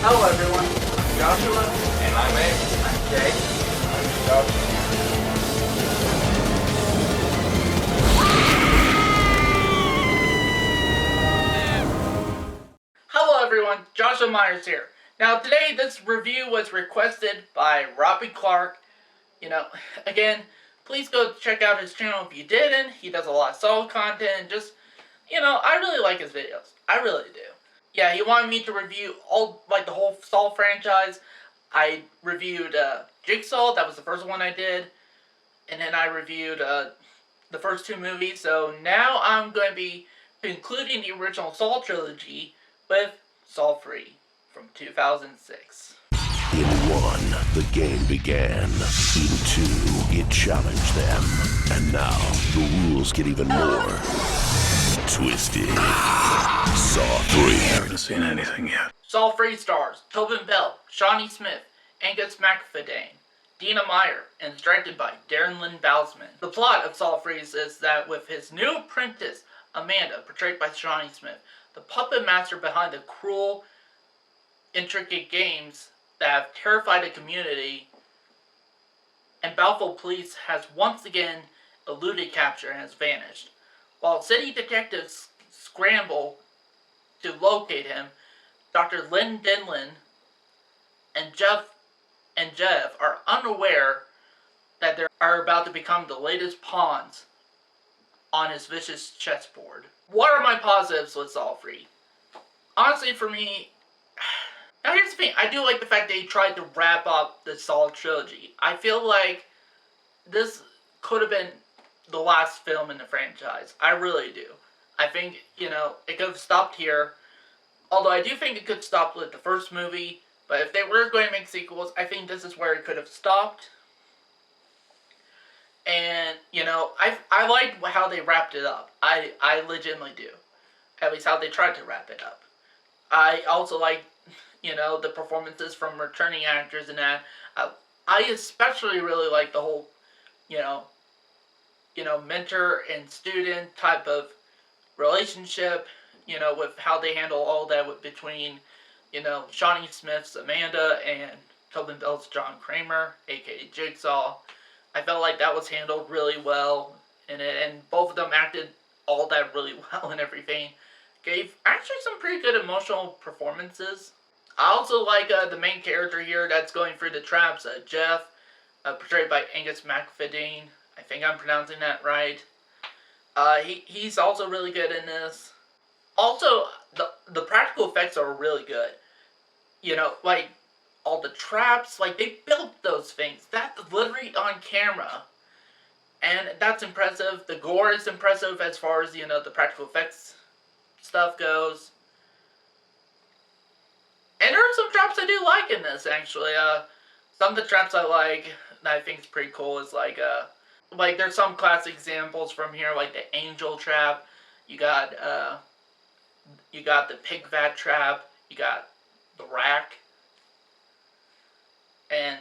Hello everyone, I'm Joshua. And I'm Abe. I'm Jay. I'm Joshua. Hello everyone, Joshua Myers here. Now today this review was requested by Robbie Clark. Again, please go check out his channel if you didn't. He does a lot of Saw content. I really like his videos. I really do. Yeah, he wanted me to review the whole Saw franchise. I reviewed Jigsaw, that was the first one I did. And then I reviewed the first two movies. So now I'm going to be concluding the original Saw trilogy with Saw 3 from 2006. In 1, the game began. In 2, it challenged them. And now, the rules get even more twisted. Saw 3. Haven't seen anything yet. Saw 3 stars Tobin Bell, Shawnee Smith, Angus McFadden, Dina Meyer, and is directed by Darren Lynn Bousman. The plot of Saw 3 is that with his new apprentice, Amanda, portrayed by Shawnee Smith, the puppet master behind the cruel, intricate games that have terrified the community, and Belleville police has once again eluded capture and has vanished. While city detectives scramble to locate him, Dr. Lynn Denlin and Jeff are unaware that they are about to become the latest pawns on his vicious chessboard. What are my positives with Saw 3? Honestly, for me, now here's the thing, I do like the fact they tried to wrap up the Saw trilogy. I feel like this could have been the last film in the franchise. I really do. I think, it could have stopped here. Although I do think it could stop with the first movie. But if they were going to make sequels, I think this is where it could have stopped. And, I like how they wrapped it up. I legitimately do. At least how they tried to wrap it up. I also like, the performances from returning actors and that. I especially really like the whole, mentor and student type of relationship, with how they handle all that between, Shawnee Smith's Amanda and Tobin Bell's John Kramer, aka Jigsaw. I felt like that was handled really well in it, and both of them acted all that really well and everything. Gave actually some pretty good emotional performances. I also like the main character here that's going through the traps, Jeff, portrayed by Angus McFadden. I think I'm pronouncing that right. He's also really good in this. Also, the practical effects are really good. All the traps, they built those things. That's literally on camera. And that's impressive. The gore is impressive as far as, the practical effects stuff goes. And there are some traps I do like in this, actually. Some of the traps I like, that I think is pretty cool, is there's some classic examples from here, like the angel trap. You got the pig vat trap. You got the rack. And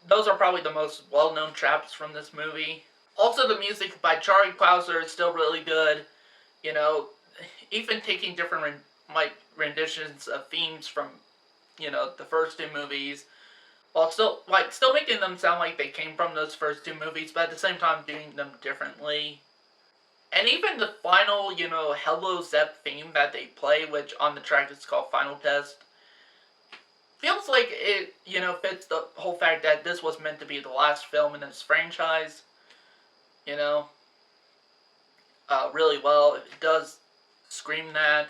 those are probably the most well-known traps from this movie. Also, the music by Charlie Clouser is still really good. Even taking different renditions of themes from, the first two movies, while still making them sound like they came from those first two movies, but at the same time doing them differently. And even the final, Hello Zep theme that they play, which on the track is called Final Test, feels like it, fits the whole fact that this was meant to be the last film in this franchise, really well. It does scream that.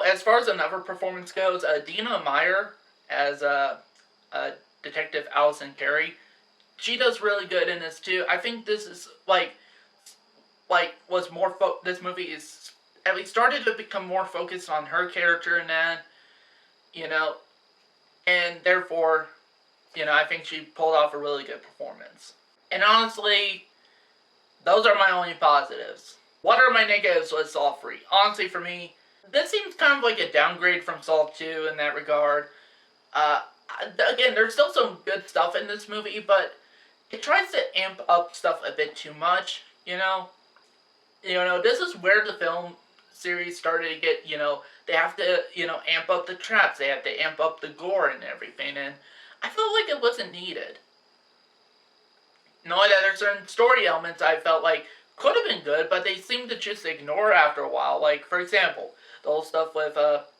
As far as another performance goes, Dina Meyer as Detective Allison Carey, she does really good in this too. I think this is this movie is at least started to become more focused on her character and that, and therefore, I think she pulled off a really good performance. And honestly, those are my only positives. What are my negatives with Saw 3? Honestly, for me, this seems kind of like a downgrade from Saw 2 in that regard. Again, there's still some good stuff in this movie, but it tries to amp up stuff a bit too much, this is where the film series started to get, they have to, amp up the traps, they have to amp up the gore and everything, and I felt like it wasn't needed. Knowing that there's certain story elements I felt like could have been good, but they seemed to just ignore after a while. Like, for example, the whole stuff with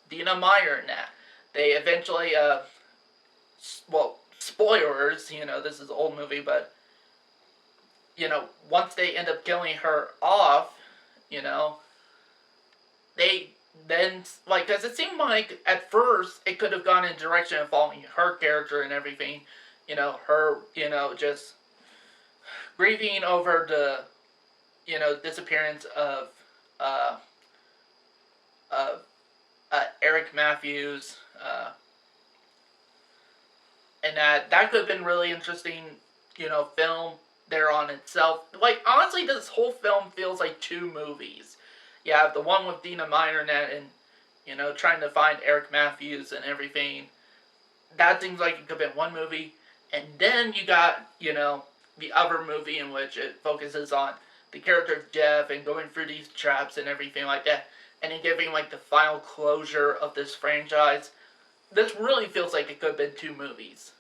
Dina Meyer and that. They eventually, spoilers, this is an old movie, but, once they end up killing her off, they then, because it seemed like, at first, it could have gone in the direction of following her character and everything, her, just grieving over the, disappearance of Eric Matthews, and that could have been really interesting, film there on itself. Like, honestly, this whole film feels like two movies. You have the one with Dina Meyer and, trying to find Eric Matthews and everything. That seems like it could have been one movie. And then you got, the other movie in which it focuses on the character of Jeff and going through these traps and everything like that. And then giving, the final closure of this franchise. This really feels like it could have been two movies.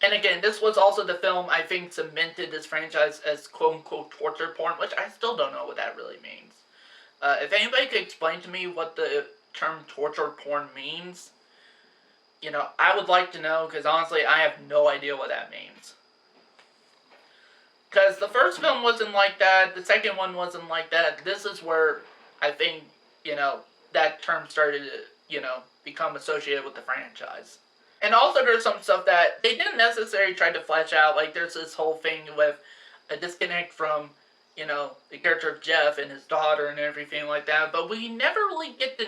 And again, this was also the film, I think, cemented this franchise as quote-unquote torture porn, which I still don't know what that really means. If anybody could explain to me what the term torture porn means, I would like to know, because honestly, I have no idea what that means. Because the first film wasn't like that, the second one wasn't like that. This is where I think, that term started to, become associated with the franchise. And also there's some stuff that they didn't necessarily try to flesh out. Like, there's this whole thing with a disconnect from, the character of Jeff and his daughter and everything like that. But we never really get to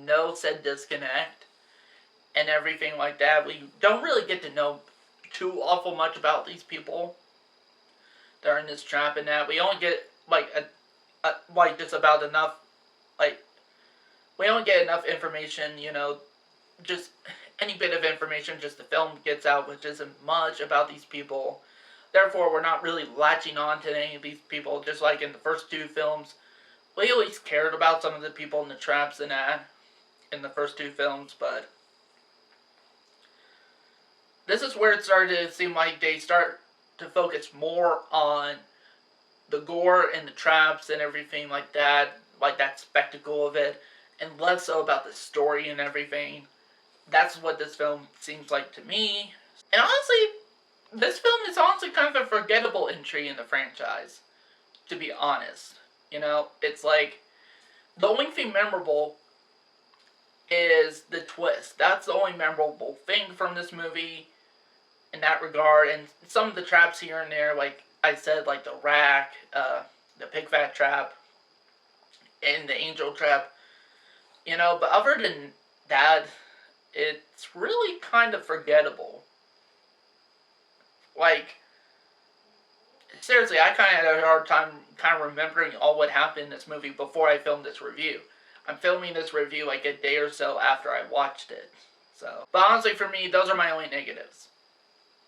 know said disconnect and everything like that. We don't really get to know too awful much about these people that are in this trap and that. We only get, just about enough, we only get enough information, just any bit of information just the film gets out, which isn't much about these people. Therefore, we're not really latching on to any of these people, just like in the first two films. We at least cared about some of the people in the traps and that in the first two films, but this is where it started to seem like they start to focus more on the gore and the traps and everything like that spectacle of it, and less so about the story and everything. That's what this film seems like to me. And honestly, this film is honestly kind of a forgettable entry in the franchise, to be honest. It's like, the only thing memorable is the twist. That's the only memorable thing from this movie in that regard. And some of the traps here and there, like I said, like the rack, the pig fat trap, and the angel trap. But other than that, it's really kind of forgettable. Seriously, I kind of had a hard time kind of remembering all what happened in this movie before I filmed this review. I'm filming this review a day or so after I watched it. But honestly, for me, those are my only negatives.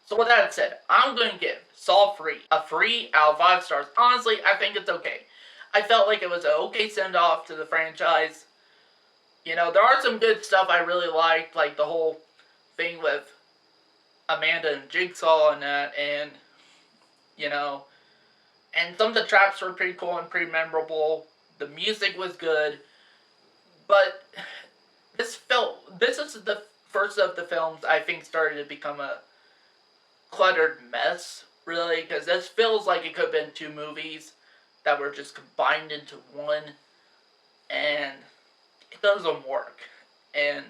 So with that said, I'm going to give Saw 3 a 3 out of 5 stars. Honestly, I think it's okay. I felt like it was an okay send-off to the franchise. There are some good stuff I really liked, like the whole thing with Amanda and Jigsaw and that, and, and some of the traps were pretty cool and pretty memorable. The music was good, but this is the first of the films I think started to become a cluttered mess, really, because this feels like it could have been two movies that were just combined into one, and it doesn't work. And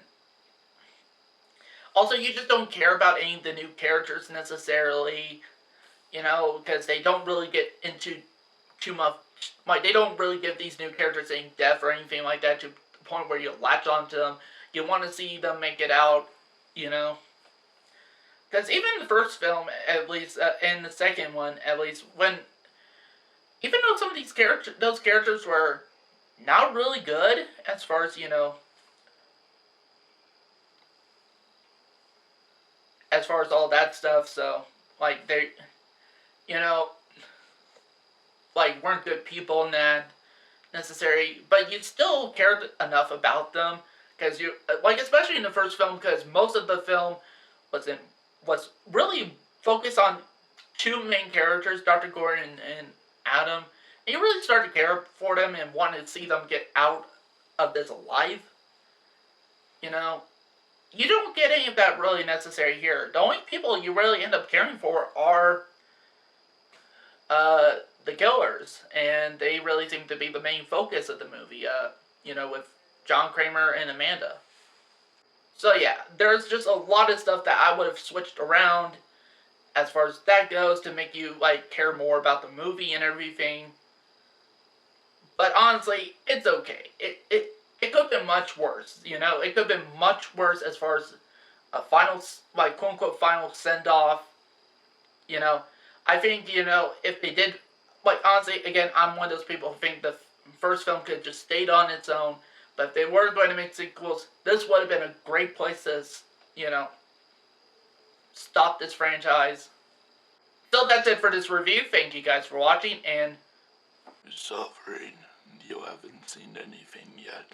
also, you just don't care about any of the new characters necessarily, because they don't really get into too much, they don't really give these new characters any depth or anything like that to the point where you latch onto them. You want to see them make it out, Because even the first film, at least, and the second one, at least, even though some of those characters were not really good, as far as, as far as all that stuff, so, like, they, you know, like, weren't good people in that necessary, but you still cared enough about them, because like, especially in the first film, because most of the film was really focused on two main characters, Dr. Gordon and Adam, and you really started to care for them and wanted to see them get out of this alive, you know? You don't get any of that really necessary here. The only people you really end up caring for are the killers, and they really seem to be the main focus of the movie, with John Kramer and Amanda. So yeah, there's just a lot of stuff that I would have switched around as far as that goes to make you, like, care more about the movie and everything. But honestly, it's okay. It could have been much worse, It could have been much worse as far as a final, like, quote-unquote final send-off, I think, if they did, like, honestly, again, I'm one of those people who think the first film could have just stayed on its own, but if they were going to make sequels, this would have been a great place to, stop this franchise. So that's it for this review. Thank you guys for watching, and... Suffering, you haven't seen anything yet.